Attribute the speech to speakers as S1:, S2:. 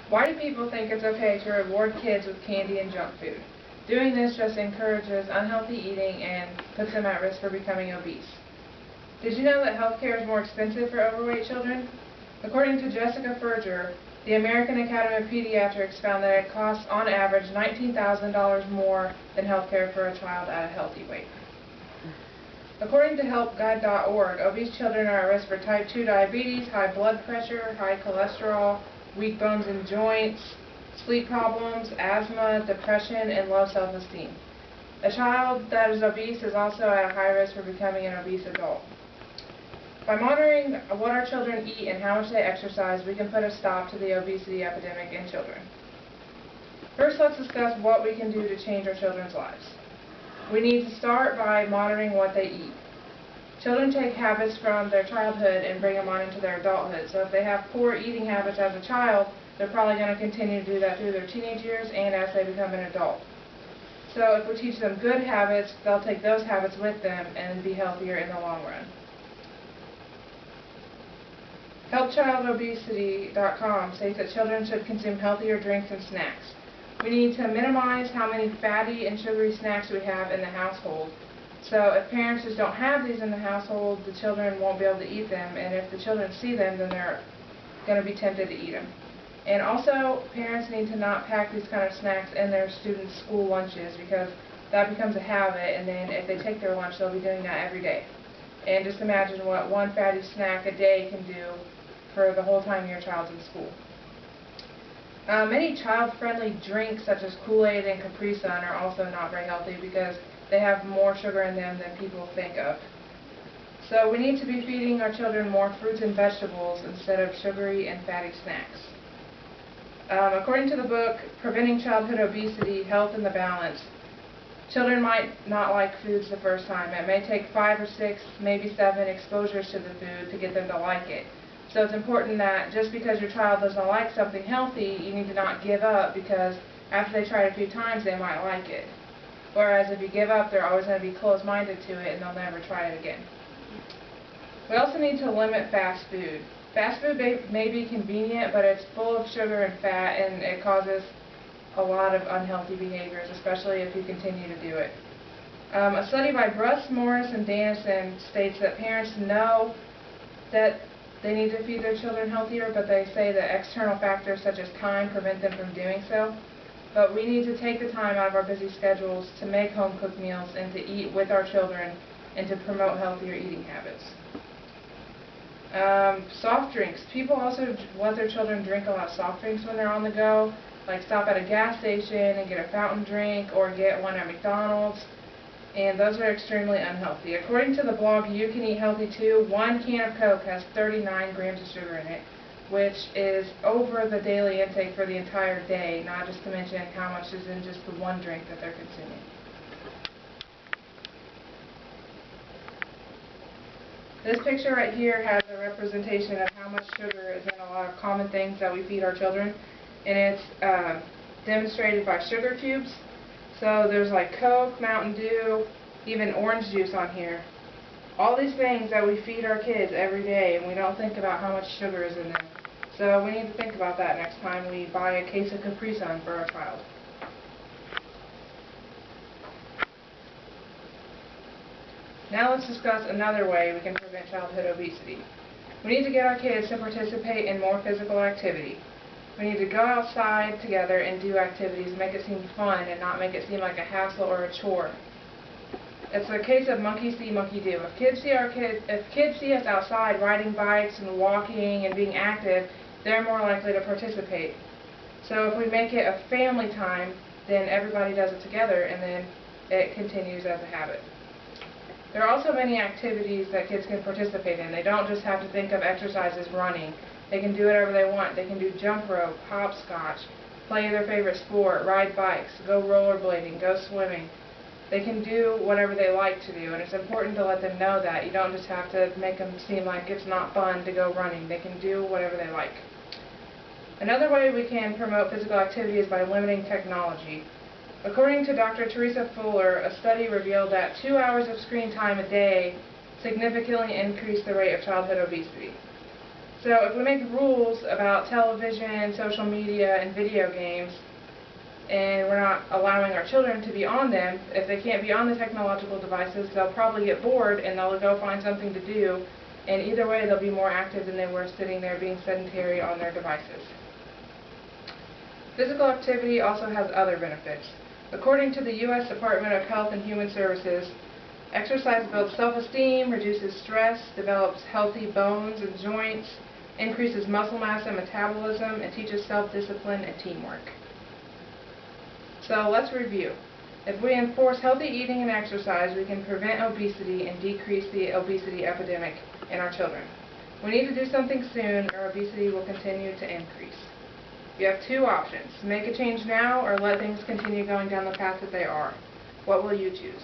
S1: Why do people think it's okay to reward kids with candy and junk food? Doing this just encourages unhealthy eating and puts them at risk for becoming obese. Did you know that healthcare is more expensive for overweight children? According to Jessica Ferger, the American Academy of Pediatrics found that it costs on average $19,000 more than healthcare for a child at a healthy weight. According to HelpGuide.org, obese children are at risk for type 2 diabetes, high blood pressure, high cholesterol, weak bones and joints, sleep problems, asthma, depression, and low self-esteem. A child that is obese is also at a high risk for becoming an obese adult. By monitoring what our children eat and how much they exercise, we can put a stop to the obesity epidemic in children. First, let's discuss what we can do to change our children's lives. We need to start by monitoring what they eat. Children take habits from their childhood and bring them on into their adulthood. So if they have poor eating habits as a child, they're probably going to continue to do that through their teenage years and as they become an adult. So if we teach them good habits, they'll take those habits with them and be healthier in the long run. HelpChildObesity.com states that children should consume healthier drinks and snacks. We need to minimize how many fatty and sugary snacks we have in the household. So if parents just don't have these in the household, the children won't be able to eat them, and if the children see them, then they're going to be tempted to eat them. And also, parents need to not pack these kind of snacks in their students' school lunches, because that becomes a habit, and then if they take their lunch, they'll be doing that every day. And just imagine what one fatty snack a day can do for the whole time your child's in school. Many child-friendly drinks such as Kool-Aid and Capri Sun are also not very healthy because they have more sugar in them than people think of. So we need to be feeding our children more fruits and vegetables instead of sugary and fatty snacks. According to the book, Preventing Childhood Obesity, Health in the Balance, children might not like foods the first time. It may take 5 or 6, maybe 7 exposures to the food to get them to like it. So it's important that just because your child doesn't like something healthy, you need to not give up, because after they try it a few times, they might like it. Whereas if you give up, they're always going to be closed-minded to it and they'll never try it again. We also need to limit fast food. Fast food may be convenient, but it's full of sugar and fat, and it causes a lot of unhealthy behaviors, especially if you continue to do it. A study by Bruss, Morris, and Dannison states that parents know that they need to feed their children healthier, but they say that external factors such as time prevent them from doing so. But we need to take the time out of our busy schedules to make home-cooked meals and to eat with our children and to promote healthier eating habits. Soft drinks. People also let their children drink a lot of soft drinks when they're on the go, like stop at a gas station and get a fountain drink or get one at McDonald's. And those are extremely unhealthy. According to the blog You Can Eat Healthy Too, 1 can of Coke has 39 grams of sugar in it, which is over the daily intake for the entire day, not just to mention how much is in just the one drink that they're consuming. This picture right here has a representation of how much sugar is in a lot of common things that we feed our children, and it's demonstrated by sugar cubes. So there's like Coke, Mountain Dew, even orange juice on here. All these things that we feed our kids every day, and we don't think about how much sugar is in them. So we need to think about that next time we buy a case of Capri Sun for our child. Now let's discuss another way we can prevent childhood obesity. We need to get our kids to participate in more physical activity. We need to go outside together and do activities, make it seem fun and not make it seem like a hassle or a chore. It's a case of monkey see, monkey do. If kids see us outside riding bikes and walking and being active, they're more likely to participate. So if we make it a family time, then everybody does it together, and then it continues as a habit. There are also many activities that kids can participate in. They don't just have to think of exercise as running. They can do whatever they want. They can do jump rope, hopscotch, play their favorite sport, ride bikes, go rollerblading, go swimming. They can do whatever they like to do, and it's important to let them know that. You don't just have to make them seem like it's not fun to go running. They can do whatever they like. Another way we can promote physical activity is by limiting technology. According to Dr. Teresa Fuller, a study revealed that 2 hours of screen time a day significantly increased the rate of childhood obesity. So if we make rules about television, social media, and video games, and we're not allowing our children to be on them, if they can't be on the technological devices, they'll probably get bored and they'll go find something to do, and either way they'll be more active than they were sitting there being sedentary on their devices. Physical activity also has other benefits. According to the U.S. Department of Health and Human Services, exercise builds self-esteem, reduces stress, develops healthy bones and joints, increases muscle mass and metabolism, and teaches self-discipline and teamwork. So let's review. If we enforce healthy eating and exercise, we can prevent obesity and decrease the obesity epidemic in our children. We need to do something soon, or obesity will continue to increase. You have two options: make a change now or let things continue going down the path that they are. What will you choose?